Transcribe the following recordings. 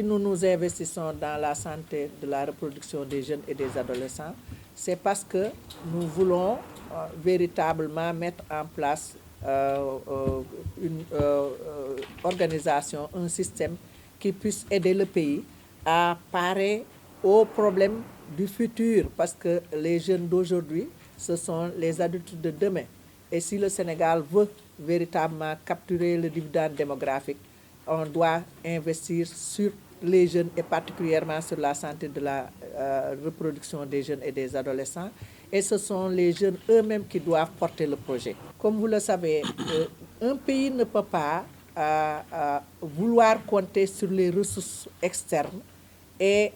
nous nous investissons dans la santé de la reproduction des jeunes et des adolescents, c'est parce que nous voulons véritablement mettre en place une organisation, un système qui puisse aider le pays à parer aux problèmes du futur, parce que les jeunes d'aujourd'hui, ce sont les adultes de demain. Et si le Sénégal veut véritablement capturer le dividende démographique, on doit investir sur les jeunes et particulièrement sur la santé de la reproduction des jeunes et des adolescents. Et ce sont les jeunes eux-mêmes qui doivent porter le projet. Comme vous le savez, un pays ne peut pas vouloir compter sur les ressources externes et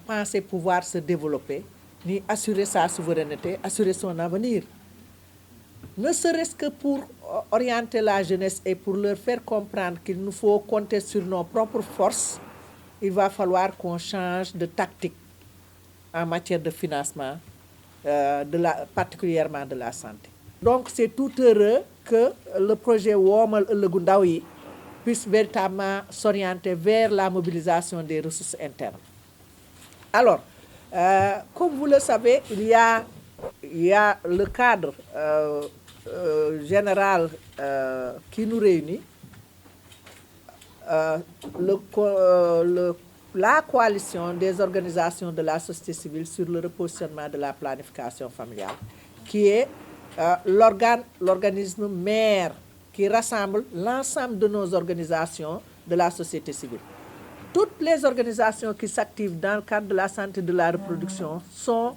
penser pouvoir se développer, ni assurer sa souveraineté, assurer son avenir. Ne serait-ce que pour orienter la jeunesse et pour leur faire comprendre qu'il nous faut compter sur nos propres forces, il va falloir qu'on change de tactique en matière de financement, particulièrement de la santé. Donc c'est tout heureux que le projet Womal Ëllëgu Ndaw yi puisse véritablement s'orienter vers la mobilisation des ressources internes. Alors, comme vous le savez, il y a le cadre général qui nous réunit, la coalition des organisations de la société civile sur le repositionnement de la planification familiale, qui est l'organisme mère qui rassemble l'ensemble de nos organisations de la société civile. Toutes les organisations qui s'activent dans le cadre de la santé de la reproduction sont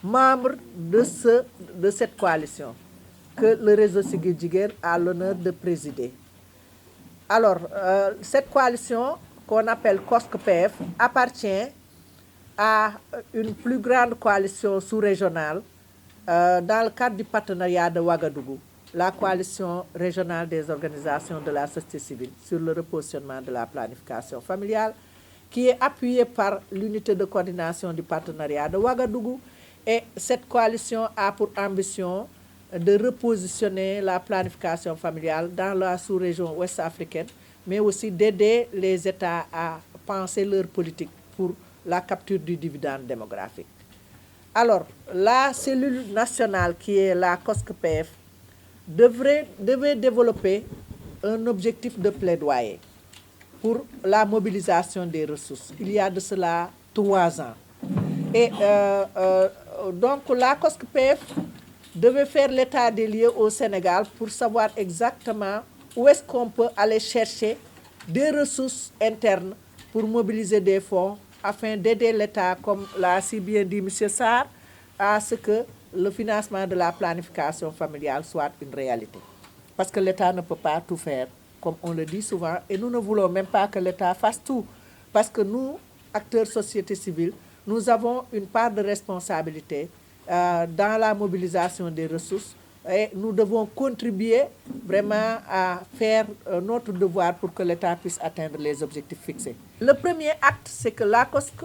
membres de cette coalition que le réseau Siggil Jigéen a l'honneur de présider. Alors, cette coalition qu'on appelle COSC-PF appartient à une plus grande coalition sous-régionale dans le cadre du partenariat de Ouagadougou, la coalition régionale des organisations de la société civile sur le repositionnement de la planification familiale, qui est appuyée par l'unité de coordination du partenariat de Ouagadougou. Et cette coalition a pour ambition de repositionner la planification familiale dans la sous-région ouest-africaine, mais aussi d'aider les États à penser leur politique pour la capture du dividende démographique. Alors, la cellule nationale qui est la COSC-PF devait développer un objectif de plaidoyer pour la mobilisation des ressources. Il y a de cela 3 ans. Et donc la COSC-PF devait faire l'état des lieux au Sénégal pour savoir exactement où est-ce qu'on peut aller chercher des ressources internes pour mobiliser des fonds afin d'aider l'État, comme l'a si bien dit M. Sarr, à ce que le financement de la planification familiale soit une réalité. Parce que l'État ne peut pas tout faire, comme on le dit souvent, et nous ne voulons même pas que l'État fasse tout. Parce que nous, acteurs société civile, nous avons une part de responsabilité dans la mobilisation des ressources et nous devons contribuer vraiment à faire notre devoir pour que l'État puisse atteindre les objectifs fixés. Le premier acte, c'est que la COSC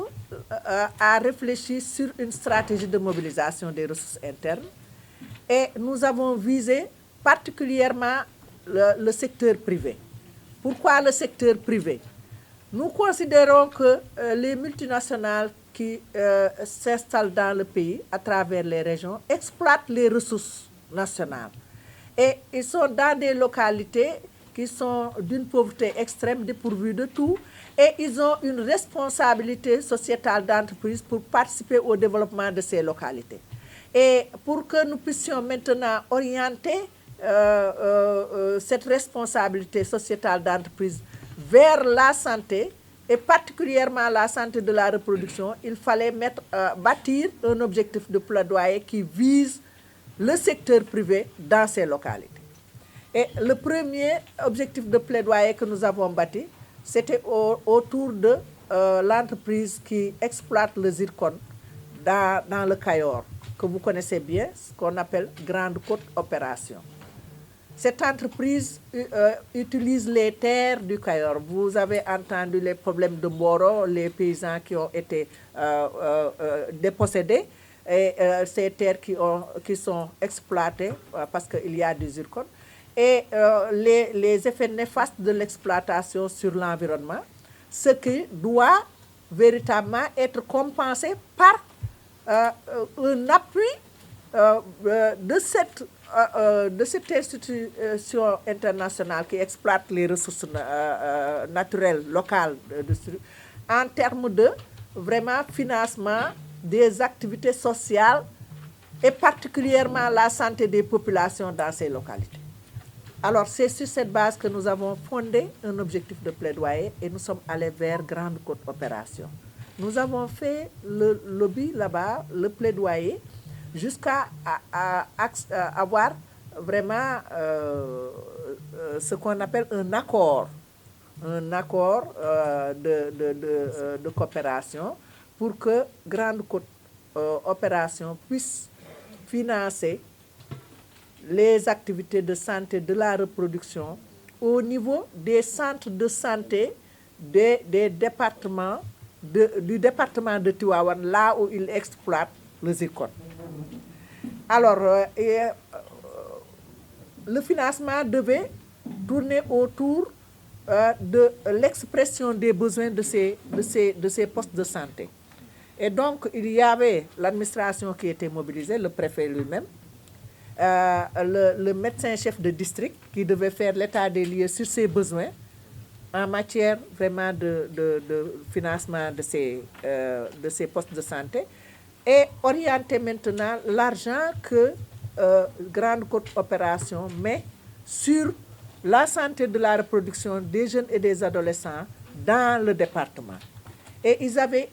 a réfléchi sur une stratégie de mobilisation des ressources internes et nous avons visé particulièrement le secteur privé. Pourquoi le secteur privé? Nous considérons que les multinationales qui s'installent dans le pays à travers les régions exploitent les ressources nationales. Et ils sont dans des localités qui sont d'une pauvreté extrême, dépourvues de tout, et ils ont une responsabilité sociétale d'entreprise pour participer au développement de ces localités. Et pour que nous puissions maintenant orienter cette responsabilité sociétale d'entreprise vers la santé, et particulièrement la santé de la reproduction, il fallait bâtir un objectif de plaidoyer qui vise le secteur privé dans ces localités. Et le premier objectif de plaidoyer que nous avons bâti, c'était autour de l'entreprise qui exploite le zircon dans le Cayor, que vous connaissez bien, ce qu'on appelle Grande Côte Opération. Cette entreprise utilise les terres du Cayor. Vous avez entendu les problèmes de Mboro, les paysans qui ont été dépossédés, et ces terres qui sont exploitées parce qu'il y a du zircon. Et les effets néfastes de l'exploitation sur l'environnement, ce qui doit véritablement être compensé par un appui de cette institution internationale qui exploite les ressources naturelles locales en termes de vraiment financement des activités sociales et particulièrement la santé des populations dans ces localités. Alors c'est sur cette base que nous avons fondé un objectif de plaidoyer et nous sommes allés vers Grande Côte Opération. Nous avons fait le lobby là-bas, le plaidoyer, jusqu'à avoir vraiment ce qu'on appelle un accord de coopération pour que Grande Côte Opération puisse financer les activités de santé de la reproduction au niveau des centres de santé des départements du département de Tivaouane, là où il exploite le zircon. Alors, le financement devait tourner autour de l'expression des besoins de ces postes de santé. Et donc, il y avait l'administration qui était mobilisée, le préfet lui-même, le médecin-chef de district qui devait faire l'état des lieux sur ses besoins en matière vraiment de financement de ces postes de santé et orienter maintenant l'argent que Grande Côte Opération met sur la santé de la reproduction des jeunes et des adolescents dans le département. Et ils avaient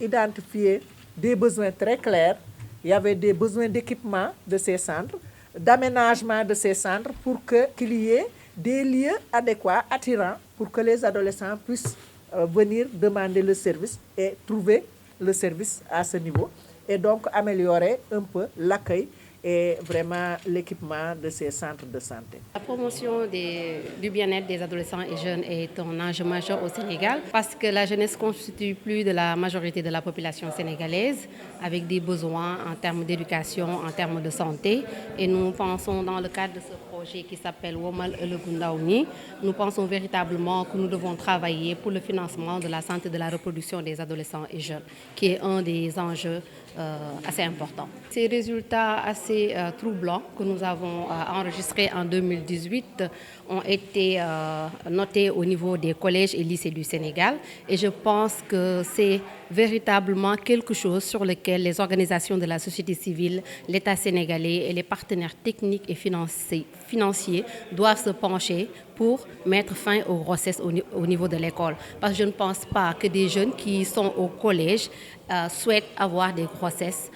identifié des besoins très clairs. Il y avait des besoins d'équipement de ces centres, d'aménagement de ces centres pour qu'il y ait des lieux adéquats, attirants, pour que les adolescents puissent venir demander le service et trouver le service à ce niveau. Et donc améliorer un peu l'accueil et vraiment l'équipement de ces centres de santé. La promotion du bien-être des adolescents et jeunes est un enjeu majeur au Sénégal parce que la jeunesse constitue plus de la majorité de la population sénégalaise avec des besoins en termes d'éducation, en termes de santé. Et nous pensons dans le cadre de ce projet qui s'appelle Womal Elegundaouni, nous pensons véritablement que nous devons travailler pour le financement de la santé de la reproduction des adolescents et jeunes, qui est un des enjeux assez importants. Ces résultats assez troublants que nous avons enregistrés en 2018 ont été notés au niveau des collèges et lycées du Sénégal et je pense que c'est véritablement quelque chose sur lequel les organisations de la société civile, l'État sénégalais et les partenaires techniques et financiers doivent se pencher pour mettre fin aux grossesses au niveau de l'école. Parce que je ne pense pas que des jeunes qui sont au collège souhaitent avoir des grossesses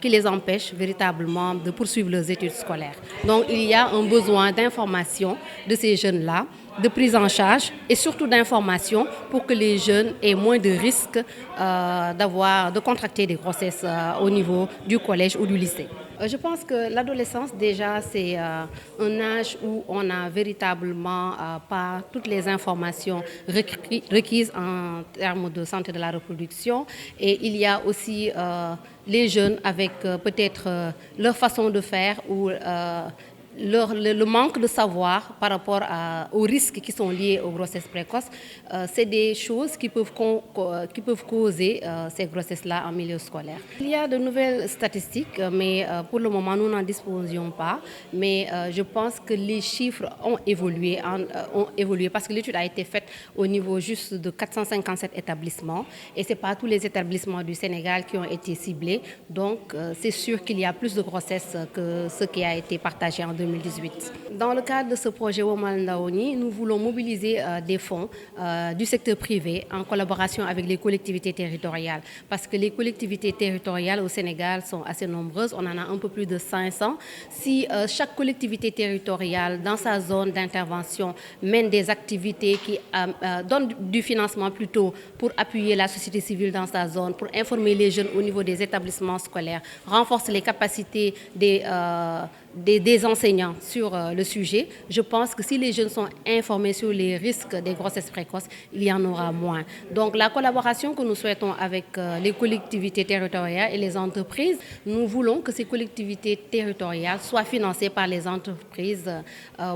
qui les empêchent véritablement de poursuivre leurs études scolaires. Donc il y a un besoin d'information de ces jeunes-là, de prise en charge et surtout d'information pour que les jeunes aient moins de risques de contracter des grossesses au niveau du collège ou du lycée. Je pense que l'adolescence, déjà, c'est un âge où on n'a véritablement pas toutes les informations requises en termes de santé de la reproduction. Et il y a aussi les jeunes avec peut-être leur façon de faire ou le manque de savoir par rapport aux risques qui sont liés aux grossesses précoces, c'est des choses qui peuvent causer ces grossesses-là en milieu scolaire. Il y a de nouvelles statistiques, mais pour le moment, nous n'en disposions pas. Mais je pense que les chiffres ont évolué parce que l'étude a été faite au niveau juste de 457 établissements. Et ce n'est pas tous les établissements du Sénégal qui ont été ciblés. Donc, c'est sûr qu'il y a plus de grossesses que ce qui a été partagé en 2018. Dans le cadre de ce projet Womal Ndaoni, nous voulons mobiliser des fonds du secteur privé en collaboration avec les collectivités territoriales. Parce que les collectivités territoriales au Sénégal sont assez nombreuses, on en a un peu plus de 500. Si chaque collectivité territoriale dans sa zone d'intervention mène des activités qui donnent du financement plutôt pour appuyer la société civile dans sa zone, pour informer les jeunes au niveau des établissements scolaires, renforcer les capacités des enseignants sur le sujet. Je pense que si les jeunes sont informés sur les risques des grossesses précoces, il y en aura moins. Donc la collaboration que nous souhaitons avec les collectivités territoriales et les entreprises, nous voulons que ces collectivités territoriales soient financées par les entreprises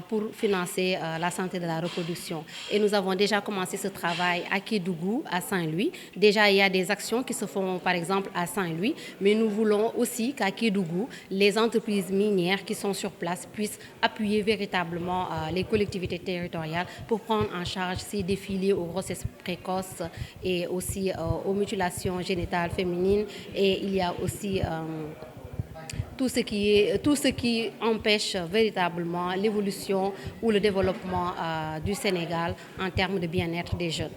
pour financer la santé de la reproduction. Et nous avons déjà commencé ce travail à Kédougou, à Saint-Louis. Déjà, il y a des actions qui se font par exemple à Saint-Louis, mais nous voulons aussi qu'à Kédougou, les entreprises minières qui sont sur place puissent appuyer véritablement les collectivités territoriales pour prendre en charge ces défis liés aux grossesses précoces et aussi aux mutilations génitales féminines. Et il y a aussi tout ce qui empêche véritablement l'évolution ou le développement du Sénégal en termes de bien-être des jeunes.